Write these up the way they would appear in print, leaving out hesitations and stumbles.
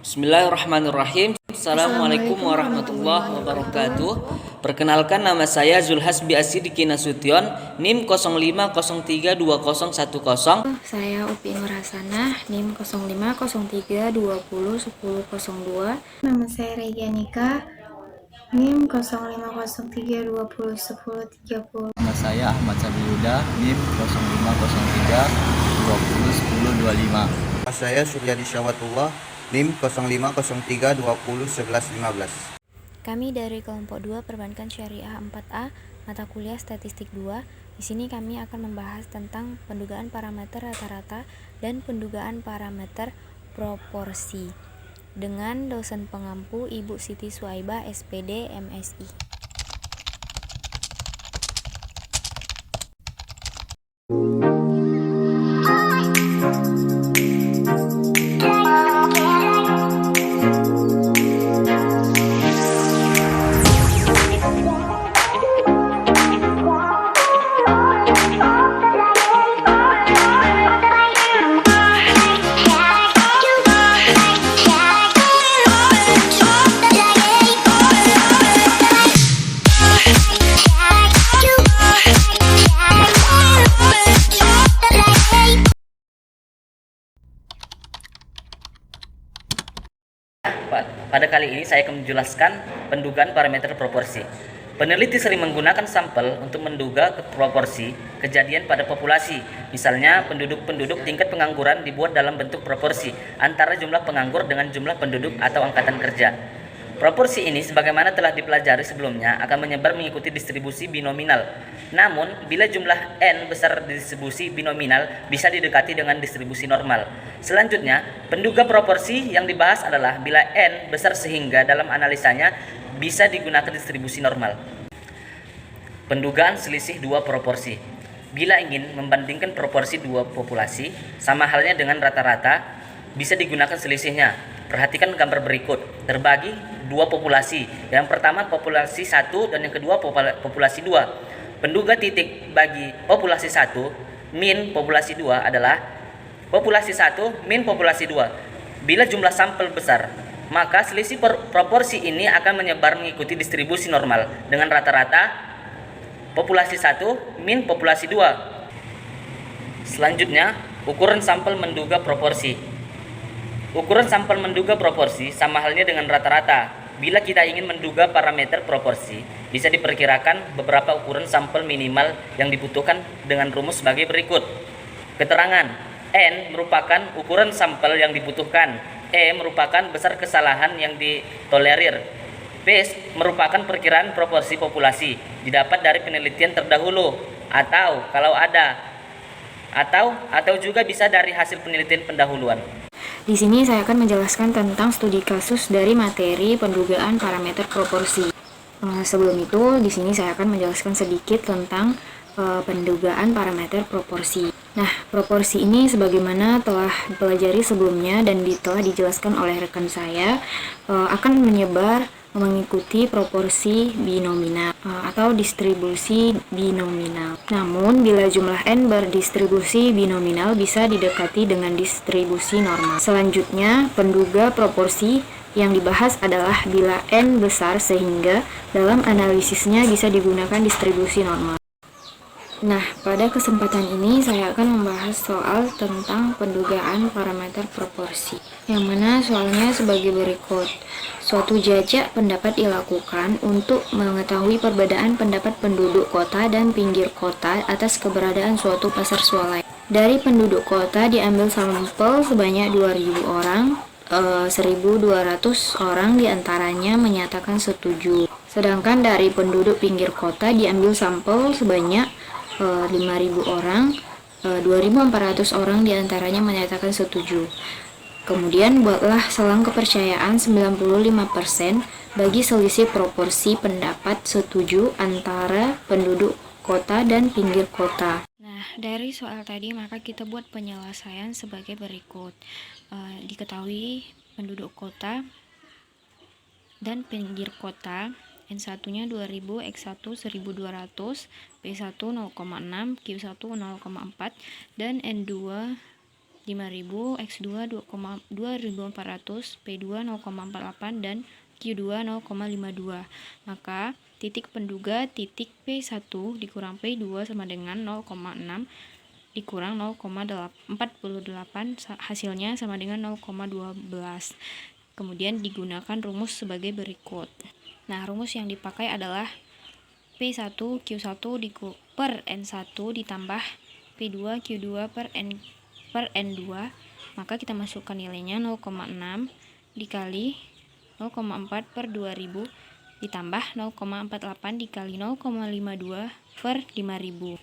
Bismillahirrahmanirrahim. Assalamualaikum warahmatullahi wabarakatuh. Perkenalkan, nama saya Zulhasbi Asidiki Nasution, NIM 05032010. Saya Upi Nurhasanah, NIM 0503201002. Nama saya Regianika, NIM 0503201030. Nama saya Ahmad Sabiluda, NIM 0503 20 10 25. Nama saya Suryadi Syawatullah, NIM 0503 20 11 15. Kami dari kelompok 2 Perbankan Syariah 4A, mata kuliah Statistik 2. Di sini kami akan membahas tentang pendugaan parameter rata-rata dan pendugaan parameter proporsi dengan dosen pengampu Ibu Siti Suaibah, SPD, MSI. Pada kali ini saya akan menjelaskan pendugaan parameter proporsi. Peneliti sering menggunakan sampel untuk menduga proporsi kejadian pada populasi. Misalnya, penduduk tingkat pengangguran dibuat dalam bentuk proporsi antara jumlah penganggur dengan jumlah penduduk atau angkatan kerja. Proporsi ini, sebagaimana telah dipelajari sebelumnya, akan menyebar mengikuti distribusi binominal. Namun, bila jumlah N besar distribusi binominal, bisa didekati dengan distribusi normal. Selanjutnya, penduga proporsi yang dibahas adalah bila N besar sehingga dalam analisanya bisa digunakan distribusi normal. Pendugaan selisih dua proporsi. Bila ingin membandingkan proporsi dua populasi, sama halnya dengan rata-rata, bisa digunakan selisihnya. Perhatikan gambar berikut. Terbagi dua populasi. Yang pertama populasi 1 dan yang kedua populasi 2. Penduga titik bagi populasi 1 min populasi 2 adalah populasi 1 min populasi 2. Bila jumlah sampel besar, maka selisih proporsi ini akan menyebar mengikuti distribusi normal dengan rata-rata populasi 1 min populasi 2. Selanjutnya, ukuran sampel menduga proporsi. Ukuran sampel menduga proporsi sama halnya dengan rata-rata. Bila kita ingin menduga parameter proporsi, bisa diperkirakan beberapa ukuran sampel minimal yang dibutuhkan dengan rumus sebagai berikut. Keterangan: N merupakan ukuran sampel yang dibutuhkan. E merupakan besar kesalahan yang ditolerir. P merupakan perkiraan proporsi populasi didapat dari penelitian terdahulu atau kalau ada atau juga bisa dari hasil penelitian pendahuluan. Di sini saya akan menjelaskan tentang studi kasus dari materi pendugaan parameter proporsi. Sebelum itu, di sini saya akan menjelaskan sedikit tentang pendugaan parameter proporsi. Nah, proporsi ini sebagaimana telah dipelajari sebelumnya dan telah dijelaskan oleh rekan saya, akan menyebar mengikuti proporsi binominal atau distribusi binominal. Namun, bila jumlah N berdistribusi binominal bisa didekati dengan distribusi normal. Selanjutnya, penduga proporsi yang dibahas adalah bila N besar sehingga dalam analisisnya bisa digunakan distribusi normal. Nah, pada kesempatan ini saya akan membahas soal tentang pendugaan parameter proporsi, yang mana soalnya sebagai berikut. Suatu jajak pendapat dilakukan untuk mengetahui perbedaan pendapat penduduk kota dan pinggir kota atas keberadaan suatu pasar swalaya. Dari penduduk kota diambil sampel sebanyak 2.000 orang, 1.200 orang diantaranya menyatakan setuju. Sedangkan dari penduduk pinggir kota diambil sampel sebanyak 5.000 orang, 2.400 orang diantaranya menyatakan setuju. Kemudian buatlah selang kepercayaan 95% bagi selisih proporsi pendapat setuju antara penduduk kota dan pinggir kota. Nah, dari soal tadi maka kita buat penyelesaian sebagai berikut. Diketahui penduduk kota dan pinggir kota, N1-nya 2000, X1 1200, P1 0,6, Q1 0,4, dan N2 5.000, X2 2.400, P2 0,48, dan Q2 0,52. Maka titik penduga titik P1 dikurang P2 sama dengan 0,6 dikurang 0,48, hasilnya sama dengan 0,12. Kemudian digunakan rumus sebagai berikut. Nah, rumus yang dipakai adalah P1 Q1 per N1 ditambah P2 Q2 per N2. Maka kita masukkan nilainya 0,6 dikali 0,4 per 2000 ditambah 0,48 dikali 0,52 per 5000.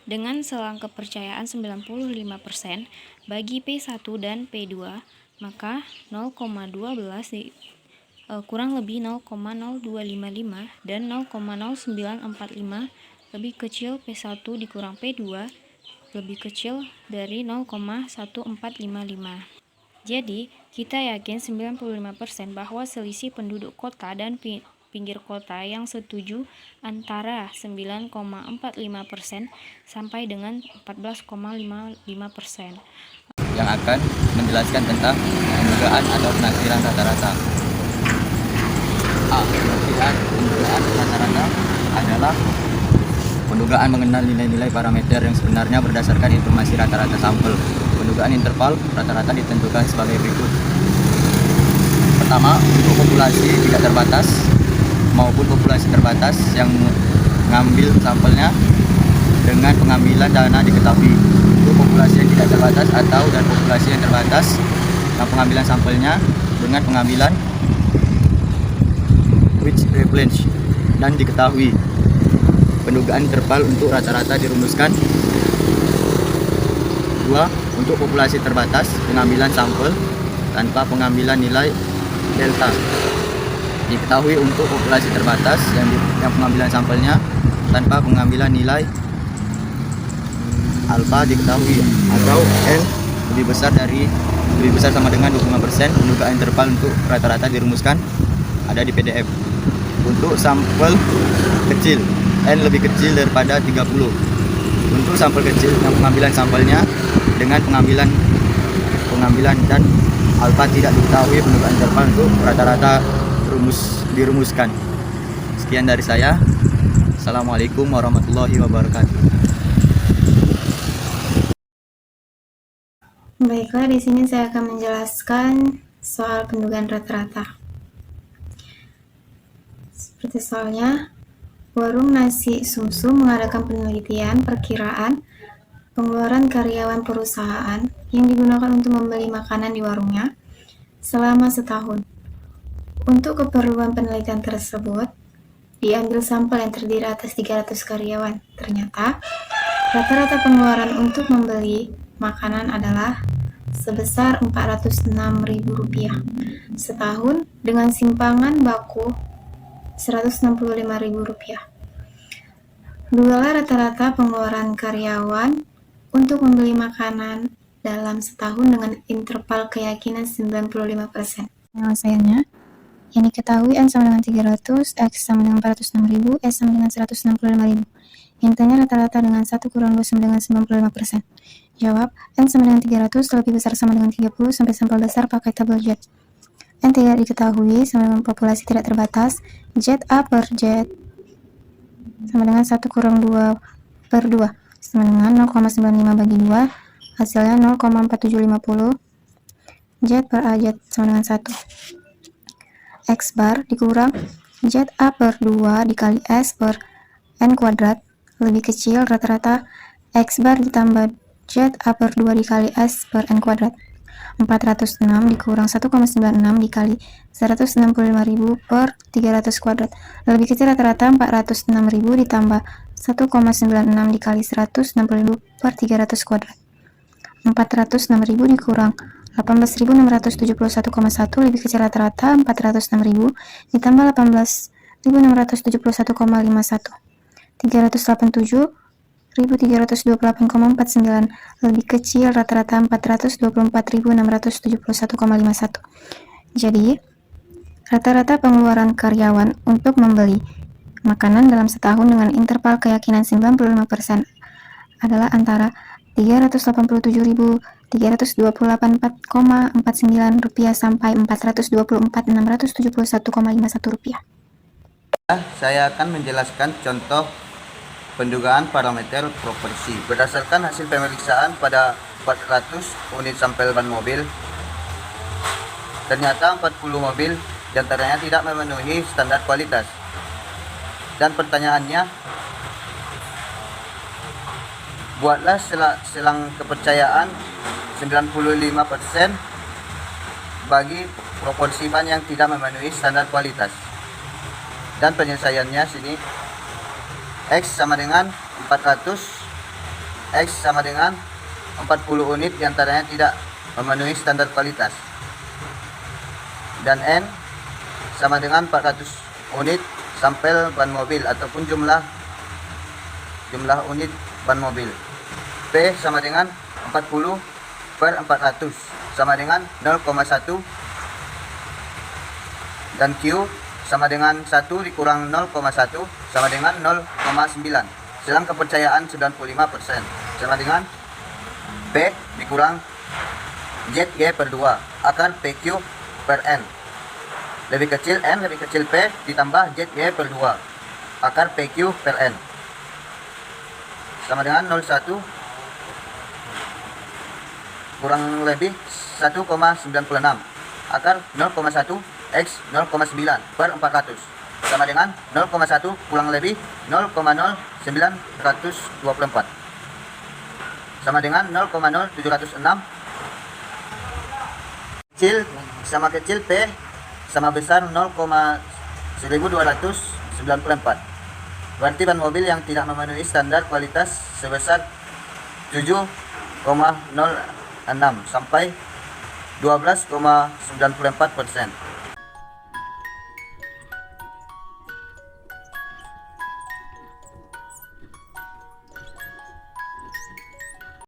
Dengan selang kepercayaan 95% bagi P1 dan P2, maka 0,12 kurang lebih 0,0255 dan 0,0945 lebih kecil P1 dikurang P2 lebih kecil dari 0,1455. Jadi, kita yakin 95% bahwa selisih penduduk kota dan pinggir kota yang setuju antara 9,45% sampai dengan 14,55%. Yang akan menjelaskan tentang pendugaan atau penafsiran rata-rata. Pendugaan rata-rata adalah pendugaan mengenal nilai-nilai parameter yang sebenarnya berdasarkan informasi rata-rata sampel. Pendugaan interval rata-rata ditentukan sebagai berikut. Pertama, untuk populasi tidak terbatas maupun populasi terbatas yang mengambil sampelnya dengan pengambilan dana diketahui. Untuk populasi yang tidak terbatas dan populasi yang terbatas dan pengambilan sampelnya dengan pengambilan which reference dan diketahui. Pendugaan interval untuk rata-rata dirumuskan. 2. Untuk populasi terbatas, pengambilan sampel tanpa pengambilan nilai delta. Diketahui untuk populasi terbatas yang pengambilan sampelnya tanpa pengambilan nilai alfa diketahui atau N lebih besar sama dengan 25%. Pendugaan interval untuk rata-rata dirumuskan ada di PDF. Untuk sampel kecil, N lebih kecil daripada 30. Untuk sampel kecil yang pengambilan sampelnya dengan pengambilan dan alfa tidak diketahui, pendugaan interval untuk rata-rata dirumuskan. Sekian dari saya. Assalamualaikum warahmatullahi wabarakatuh. Baiklah, di sini saya akan menjelaskan soal pendugaan rata-rata. Seperti soalnya, warung nasi sumsum mengadakan penelitian perkiraan pengeluaran karyawan perusahaan yang digunakan untuk membeli makanan di warungnya selama setahun. Untuk keperluan penelitian tersebut, diambil sampel yang terdiri atas 300 karyawan. Ternyata, rata-rata pengeluaran untuk membeli makanan adalah sebesar Rp406.000 setahun dengan simpangan baku Rp165.000. Dugalah rata-rata pengeluaran karyawan untuk membeli makanan dalam setahun dengan interval keyakinan 95%. Penyelesaiannya, yang diketahui N sama dengan 300, X sama dengan 406.000, S sama dengan 165.000. Intinya rata-rata dengan 1 kurang 2 sama dengan 95%. Jawab, N sama dengan 300 lebih besar sama dengan 30 sampai sampel dasar pakai tabel Z. N tidak diketahui sama dengan populasi tidak terbatas. Z A per Z sama dengan 1 kurang 2 per 2 sama dengan 0,95 bagi 2, hasilnya 0,4750. Z per A Z sama dengan 1. X bar dikurang Z A per 2 dikali S per N kuadrat lebih kecil rata-rata X bar ditambah Z A per 2 dikali S per N kuadrat. 406 dikurang 1,96 dikali 165.000 per 300 kuadrat lebih kecil rata-rata 406.000 ditambah 1,96 dikali 160.000 per 300 kuadrat. 406.000 dikurang 18.671,1 lebih kecil rata-rata 406.000 ditambah 18.671,51. 387.328,49 lebih kecil rata-rata 424.671,51. Jadi, rata-rata pengeluaran karyawan untuk membeli makanan dalam setahun dengan interval keyakinan 95% adalah antara Rp387.328,49 sampai Rp424.671,51 Saya akan menjelaskan contoh pendugaan parameter proporsi. Berdasarkan hasil pemeriksaan pada 400 unit sampel ban mobil, ternyata 40 mobil diantaranya tidak memenuhi standar kualitas. Dan pertanyaannya, buatlah selang kepercayaan 95% bagi proporsi ban yang tidak memenuhi standar kualitas. Dan penyelesaiannya sini, X sama dengan 400, X sama dengan 40 unit diantaranya tidak memenuhi standar kualitas, dan N sama dengan 400 unit sampel ban mobil ataupun jumlah unit ban mobil. P sama dengan 40 per 400 sama dengan 0,1, dan Q sama dengan 1 dikurang 0,1 sama dengan 0,9. Selang kepercayaan 95% sama dengan P dikurang ZY per 2 akar PQ per N. Lebih kecil N lebih kecil P ditambah ZY per 2 akar PQ per N sama dengan 0,1 kurang lebih 1,96 akar 0,1 X 0,9 per 400 sama dengan 0,1 kurang lebih 0,0924 sama dengan 0,0706. Kecil sama kecil P sama besar 0,1294. Berarti ban mobil yang tidak memenuhi standar kualitas sebesar 7,06 sampai 12,94%.